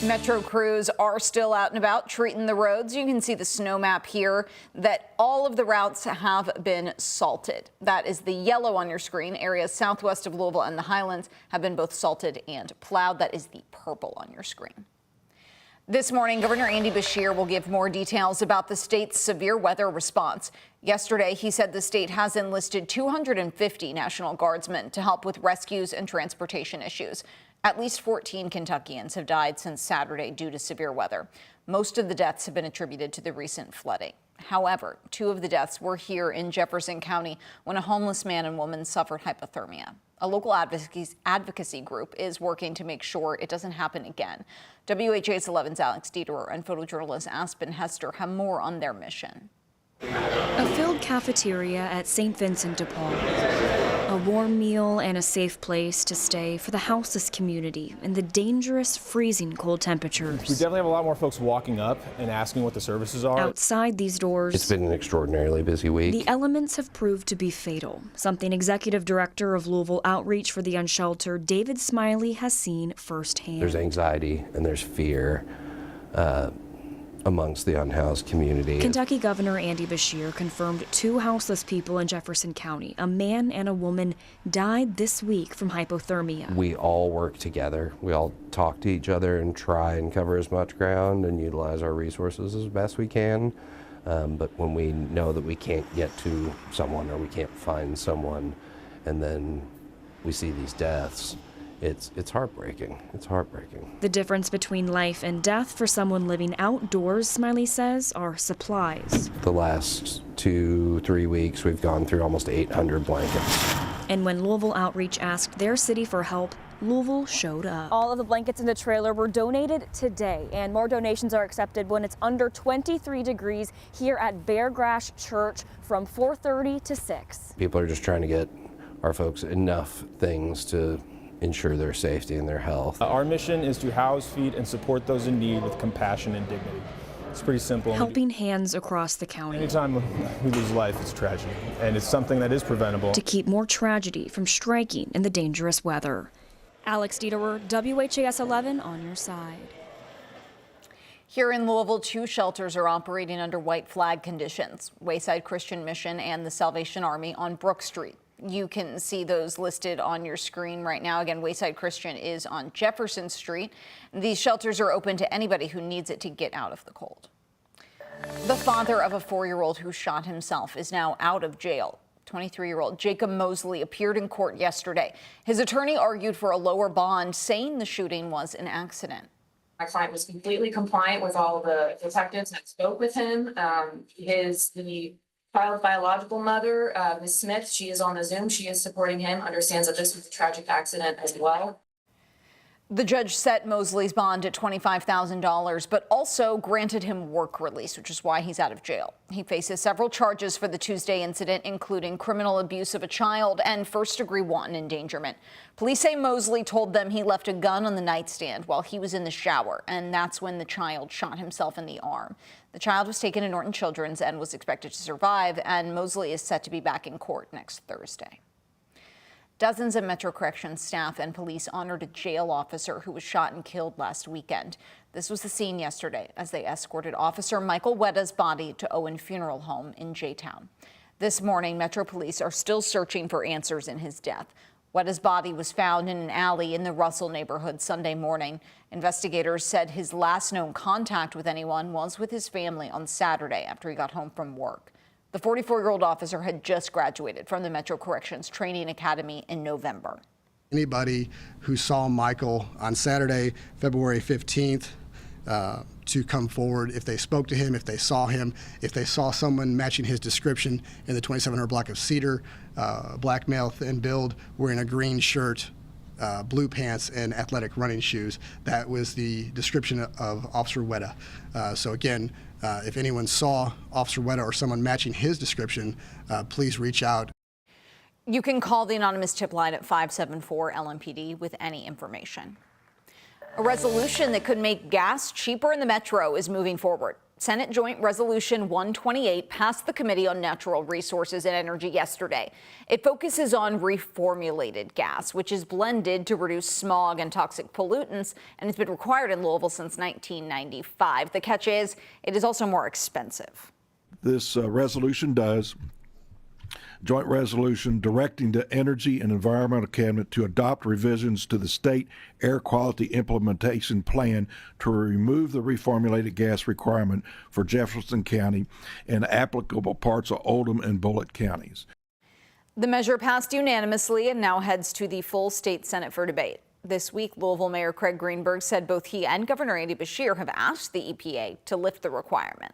Metro crews are still out and about treating the roads. You can see the snow map here that all of the routes have been salted. That is the yellow on your screen. Areas southwest of Louisville and the Highlands have been both salted and plowed. That is the purple on your screen. This morning, Governor Andy Beshear will give more details about the state's severe weather response. Yesterday, he said the state has enlisted 250 National Guardsmen to help with rescues and transportation issues. At least 14 Kentuckians have died since Saturday due to severe weather. Most of the deaths have been attributed to the recent flooding. However, 2 of the deaths were here in Jefferson County when a homeless man and woman suffered hypothermia. A local advocacy group is working to make sure it doesn't happen again. WHAS11's Alex Dieterer and photojournalist Aspen Hester have more on their mission. A filled cafeteria at St. Vincent de Paul. A warm meal and a safe place to stay for the houseless community in the dangerous, freezing cold temperatures. We definitely have a lot more folks walking up and asking what the services are. Outside these doors, it's been an extraordinarily busy week. The elements have proved to be fatal, something Executive Director of Louisville Outreach for the Unsheltered, David Smiley, has seen firsthand. There's anxiety and there's fear amongst the unhoused community. Kentucky Governor Andy Beshear confirmed 2 houseless people in Jefferson County, a man and a woman, died this week from hypothermia. We all work together. We all talk to each other and try and cover as much ground and utilize our resources as best we can. But when we know that we can't get to someone or we can't find someone, and then we see these deaths, it's heartbreaking. It's heartbreaking. The difference between life and death for someone living outdoors, Smiley says, are supplies. The last 2-3 weeks, we've gone through almost 800 blankets. And when Louisville Outreach asked their city for help, Louisville showed up. All of the blankets in the trailer were donated today, and more donations are accepted when it's under 23 degrees here at Beargrass Church from 4:30 to 6. People are just trying to get our folks enough things to ensure their safety and their health. Our mission is to house, feed, and support those in need with compassion and dignity. It's pretty simple. Helping hands across the county. Anytime we lose life, it's tragedy, and it's something that is preventable. To keep more tragedy from striking in the dangerous weather. Alex Dieterer, WHAS11 on your side. Here in Louisville, 2 shelters are operating under white flag conditions. Wayside Christian Mission and the Salvation Army on Brook Street. You can see those listed on your screen right now. Again, Wayside Christian is on Jefferson Street. These shelters are open to anybody who needs it to get out of the cold. The father of a 4-year-old who shot himself is now out of jail. 23-year-old Jacob Mosley appeared in court yesterday. His attorney argued for a lower bond, saying the shooting was an accident. My client was completely compliant with all the detectives that spoke with him. The child's biological mother, Ms. Smith, she is on the Zoom. She is supporting him, understands that this was a tragic accident as well. The judge set Mosley's bond at $25,000, but also granted him work release, which is why he's out of jail. He faces several charges for the Tuesday incident, including criminal abuse of a child and first-degree wanton endangerment. Police say Mosley told them he left a gun on the nightstand while he was in the shower, and that's when the child shot himself in the arm. The child was taken to Norton Children's and was expected to survive, and Mosley is set to be back in court next Thursday. Dozens of Metro Corrections staff and police honored a jail officer who was shot and killed last weekend. This was the scene yesterday as they escorted Officer Michael Wetta's body to Owen Funeral Home in J-Town. This morning, Metro Police are still searching for answers in his death. Wetta's body was found in an alley in the Russell neighborhood Sunday morning. Investigators said his last known contact with anyone was with his family on Saturday after he got home from work. The 44-year-old officer had just graduated from the Metro Corrections Training Academy in November. Anybody who saw Michael on Saturday, February 15th, to come forward, if they spoke to him, if they saw him, if they saw someone matching his description in the 2700 block of Cedar, black male, thin build, wearing a green shirt, blue pants, and athletic running shoes. That was the description of Officer Wetta. So again, if anyone saw Officer Wetta or someone matching his description, please reach out. You can call the anonymous tip line at 574-LMPD with any information. A resolution that could make gas cheaper in the metro is moving forward. Senate Joint Resolution 128 passed the Committee on Natural Resources and Energy yesterday. It focuses on reformulated gas, which is blended to reduce smog and toxic pollutants, and it's been required in Louisville since 1995. The catch is it is also more expensive. This resolution does. Joint resolution directing the Energy and Environmental Cabinet to adopt revisions to the state air quality implementation plan to remove the reformulated gas requirement for Jefferson County and applicable parts of Oldham and Bullitt counties. The measure passed unanimously and now heads to the full state Senate for debate. This week, Louisville Mayor Craig Greenberg said both he and Governor Andy Beshear have asked the EPA to lift the requirement.